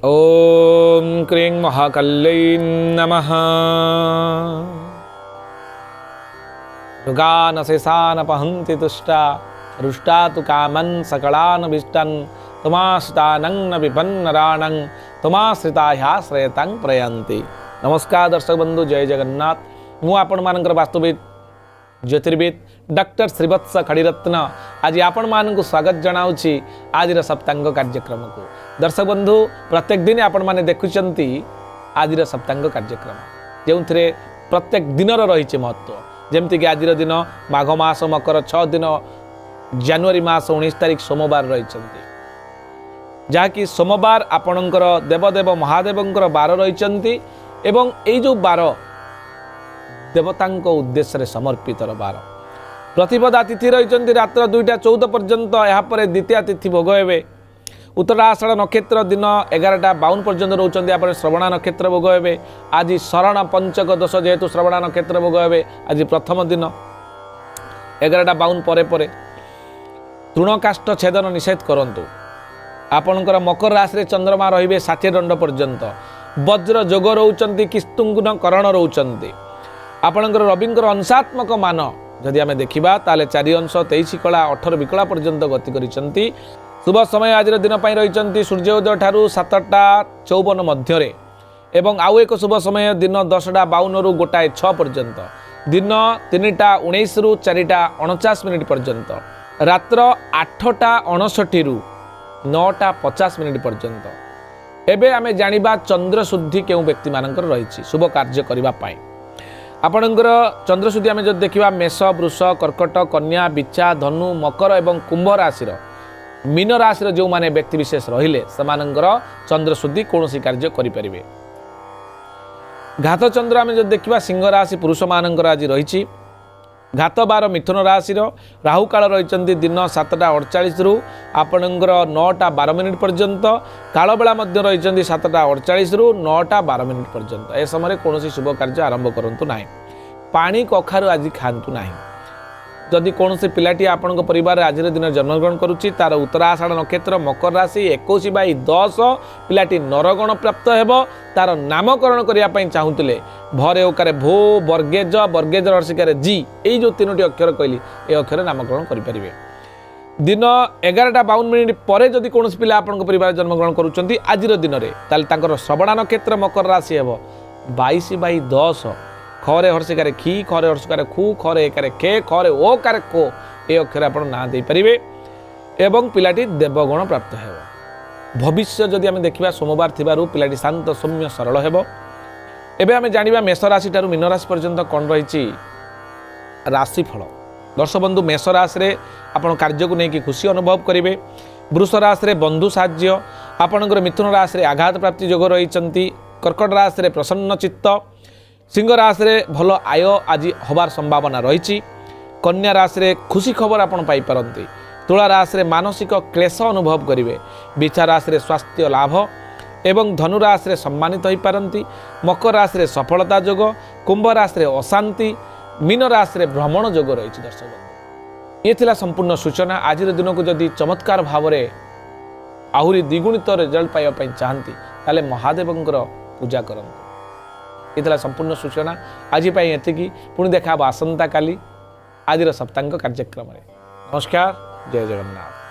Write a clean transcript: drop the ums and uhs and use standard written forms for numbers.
ओम क्रीं महाकल्यै नमः। मृगानशेषानपहन्ति तुष्टा रुष्टा तु कामन् सकलानभीष्टन् तुमाश्रितानं न विपन्नराणं तुमाश्रिता ह्याश्रयतां प्रयन्ति। नमस्कार दर्शक बंधु, जय जगन्नाथ। मु आपण मानकर वास्तविक ज्योतिर्विद डॉक्टर श्रीवत्स खड़ीरत्न आज आपण मानक स्वागत जनाऊँगी आज सप्तांग कार्यक्रम को। दर्शक बंधु, प्रत्येक दिन आपण माने देखुचंती आज सप्तांग कार्यक्रम जो प्रत्येक दिन रही महत्व। जमती कि आज दिन माघ मास मकर 6 दिन जनवरी मास 19 तारिख सोमवार रही, जहाँकि सोमवार आपणकर देवदेव महादेवंकर बार रही एवं ये जो बार देवतांक उद्देश्य समर्पित बार। प्रतिपदा तिथि रही रात्र 2टा 14 पर्यंत, यापर द्वितीय तिथि भोग हे। उत्तराषाढ़ नक्षत्र दिन 11टा 52 पर्यंत रोचंती। आप श्रवण नक्षत्र भोग हे। आज शरण पंचक दोष जेहेतु श्रवण नक्षत्र भोग हे। आज प्रथम दिन 11टा 52 पर तृणकाष्ठ छेदन निषेध करंतु। आपणकर मकर राशि रे चंद्रमा रहिबे 60 दंड पर्यंत। वज्र जोग रोचंती, किस्तुंगन करण रोचंती। आपणकर रविंकर अंशात्मक मान जदि आमे देखिबा ताले 4 अंश 23 कला 18 विकला पर्यंत गति करिसंती। शुभ समय आज दिन पर रही सूर्योदय ठारू 7टा 54 मध्य एवं आउ एक शुभ समय दिन 10टा 52 रु 1टा 6 पर्यंत, दिन 3टा 19 रु 4टा 49 मिनिट पर्यंत, रात्र 8टा 59 रु 9टा 50 मिनिट पर्यंत। एबे आमे जानिबा चंद्र शुद्धि केउ व्यक्ति मानकर रही शुभ कार्य करबा पाए। आपणकर चंद्र शुद्धि आमे जब देखिबा मेष वृष कर्कट कन्या बिच्छा धनु मकर एवं कुंभ राशि मीन राशि जो माने व्यक्ति विशेष रहिले समानंगर चंद्र शुद्धि कौन सी कार्य करें। घात चंद्र आम जो देखा सिंह राशि पुरुष मानकर आज रही। घात 12 मिथुन राशि राहु काल रही दिन 7टा 48 रु आपणकर 9टा 12 मिनिट पर्यंत। काल बेला रही 7टा 48 रु 9टा 12 मिनिट पर्यंत। ए समय कौन शुभ कार्य आरंभ करूँ ना। पानी कखारु आज खातु ना। जदि कौन से पिलाटी आपण परिवार आज दिन जन्मग्रहण करुच्ची तार उत्तराषाढ़ नक्षत्र मकर राशि 21/10 पिलाटी नरगण प्राप्त हेब। तार नामकरण करने चाहूले भरे ओकारे भो बर्गेज बर्गेज रसिकारे जी यही जो 3टी अक्षर कहली ये अक्षर नामकरण करें। दिन 11टा 52 मिनिट पर जदि कौन पिला आपण परिवार जन्मग्रहण करुँच आज दिन में तार श्रवण नक्षत्र मकर राशि हेब 22/10 खरे हर्षिकारे खी खरे हर्षिकारे खू खरे एकारे खे खरे ओ कारे को ये अक्षर आप ना दे पारे एवं पिलाटी देवगुण प्राप्त हो। भविष्य जदि आम देखा सोमवार थिबारु पिलाटी शांत सौम्य सरल हेब। एबे आम जानिबा मेष राशि ठारू मीन राशि पर्यंत कौन रही राशिफल। दर्शक बंधु, मेष राशि रे आपण कार्य को लेकिन खुशी अनुभव करेंगे। वृष राशि रे बंधु साहाय्य आपणकर, मिथुन राशि रे आघात प्राप्ति योग रही। कर्कट राशि रे प्रसन्न चित्त, सिंह राशि रे भल आय आज हबार संभावना रही। कन्या राशि रे खुशी खबर आपण पाई पारंती। तुला राशि रे मानसिक क्लेश अनुभव करेंगे। बिछा राशि रे स्वास्थ्य लाभ एवं धनु राशि रे सम्मानित हो पारंती। मकर राशि रे सफलता योग, कुंभ राशि रे अशांति, मीन राशि रे भ्रमण योग रही। दर्शक ये थिला संपूर्ण सूचना। आज दिन को जदि चमत्कार भाव में आहुरी द्विगुणित रिजल्ट पाइबा पई चाहती ताले महादेवंकर पूजा करंतु। ये संपूर्ण सूचना आज एतिकी। पुणी देखा आसंता काली आज सप्तांग कार्यक्रम। नमस्कार, जय जगन्नाथ।